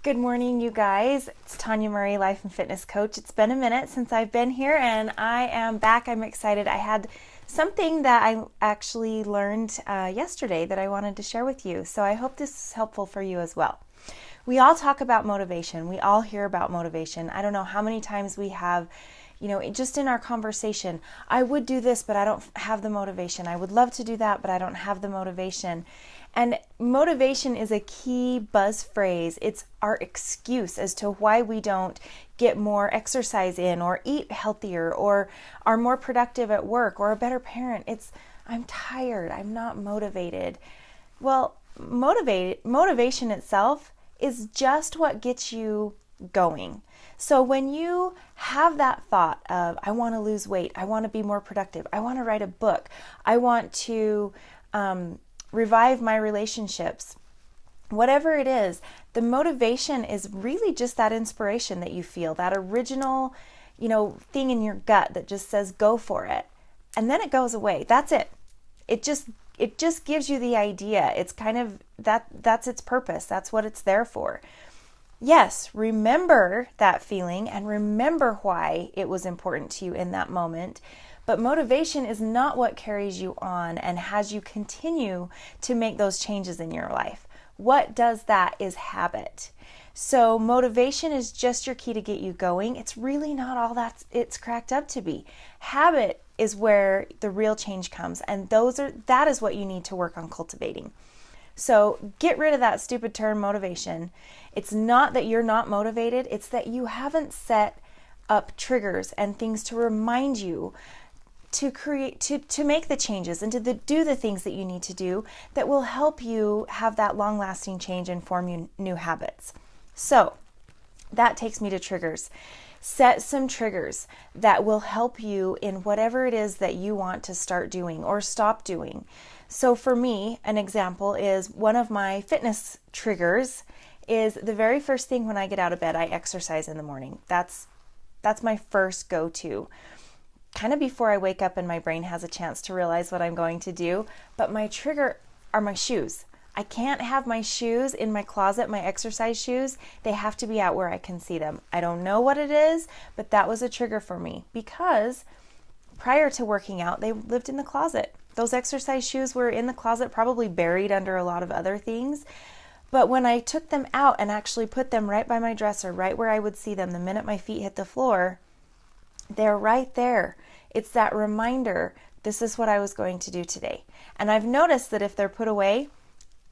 Good morning, you guys. It's Tonya Murray, Life and Fitness Coach. It's been a minute since I've been here and I am back. I'm excited. I had something that I actually learned yesterday that I wanted to share with you. So I hope this is helpful for you as well. We all talk about motivation. We all hear about motivation. I don't know how many times we have, just in our conversation, I would do this, but I don't have the motivation. I would love to do that, but I don't have the motivation. And motivation is a key buzz phrase. It's our excuse as to why we don't get more exercise in or eat healthier or are more productive at work or a better parent. I'm tired. I'm not motivated. Well, motivation itself is just what gets you going. So when you have that thought of, I want to lose weight, I want to be more productive, I want to write a book, I want to revive my relationships, whatever it is, the motivation is really just that inspiration that you feel, that original, thing in your gut that just says, go for it. And then it goes away. That's it. It just gives you the idea. It's kind of that's its purpose. That's what it's there for. Yes, remember that feeling and remember why it was important to you in that moment. But motivation is not what carries you on and has you continue to make those changes in your life. What does that is habit. So motivation is just your key to get you going. It's really not all that it's cracked up to be. Habit is where the real change comes, and that is what you need to work on cultivating. So get rid of that stupid term motivation. It's not that you're not motivated, it's that you haven't set up triggers and things to remind you to create, to make the changes and to do the things that you need to do that will help you have that long-lasting change and form you new habits. So that takes me to triggers. Set some triggers that will help you in whatever it is that you want to start doing or stop doing. So for me, an example is one of my fitness triggers is the very first thing when I get out of bed, I exercise in the morning. That's my first go-to. Kind of before I wake up and my brain has a chance to realize what I'm going to do. But my trigger are my shoes. I can't have my shoes in my closet, my exercise shoes. They have to be out where I can see them. I don't know what it is, but that was a trigger for me because prior to working out, they lived in the closet. Those exercise shoes were in the closet, probably buried under a lot of other things. But when I took them out and actually put them right by my dresser, right where I would see them the minute my feet hit the floor, they're right there. It's that reminder, this is what I was going to do today. And I've noticed that if they're put away,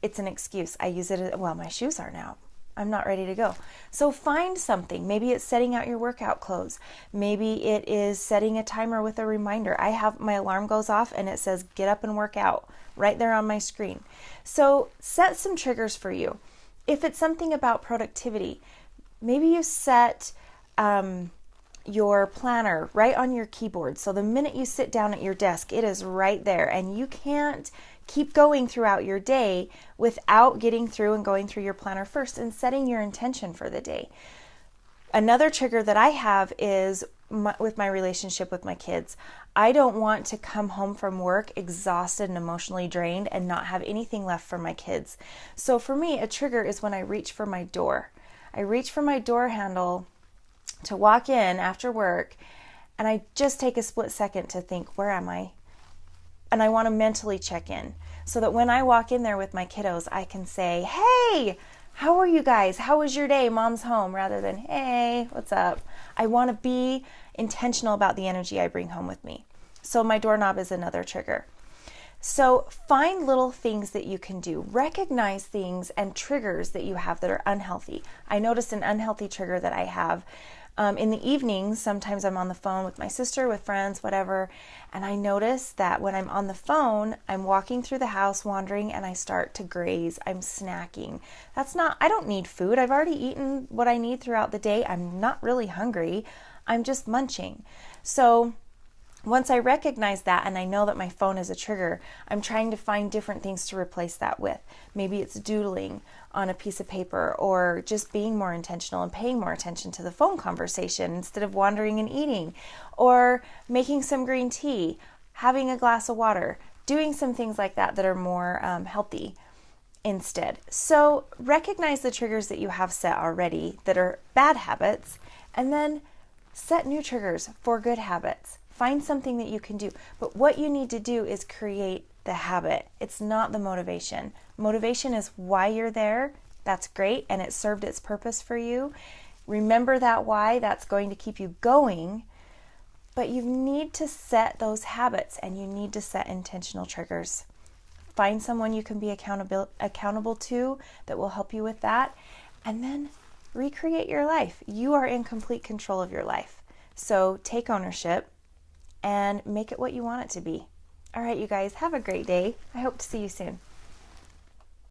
it's an excuse. I use it as, well, my shoes are now. I'm not ready to go. So find something. Maybe it's setting out your workout clothes. Maybe it is setting a timer with a reminder. I have my alarm goes off and it says get up and work out right there on my screen. So set some triggers for you. If it's something about productivity, maybe you set your planner right on your keyboard. So the minute you sit down at your desk, it is right there and you can't keep going throughout your day without getting through and going through your planner first and setting your intention for the day. Another trigger that I have is with my relationship with my kids. I don't want to come home from work exhausted and emotionally drained and not have anything left for my kids. So for me, a trigger is when I reach for my door. I reach for my door handle to walk in after work and I just take a split second to think, where am I? And I want to mentally check in so that when I walk in there with my kiddos, I can say, hey, how are you guys? How was your day? Mom's home, rather than, hey, what's up? I want to be intentional about the energy I bring home with me. So my doorknob is another trigger. So find little things that you can do. Recognize things and triggers that you have that are unhealthy. I noticed an unhealthy trigger that I have. In the evenings, sometimes I'm on the phone with my sister, with friends, whatever, and I notice that when I'm on the phone, I'm walking through the house, wandering, and I start to graze. I'm snacking. I don't need food. I've already eaten what I need throughout the day. I'm not really hungry. I'm just munching. So once I recognize that and I know that my phone is a trigger, I'm trying to find different things to replace that with. Maybe it's doodling on a piece of paper or just being more intentional and paying more attention to the phone conversation instead of wandering and eating, or making some green tea, having a glass of water, doing some things like that that are more healthy. instead. So recognize the triggers that you have set already that are bad habits, and then set new triggers for good habits. Find something that you can do. But what you need to do is create the habit. It's not the motivation. Motivation is why you're there. That's great, and it served its purpose for you. Remember that why. That's going to keep you going. But you need to set those habits, and you need to set intentional triggers. Find someone you can be accountable to that will help you with that, and then recreate your life. You are in complete control of your life. So take ownership and make it what you want it to be. All right, you guys, have a great day. I hope to see you soon.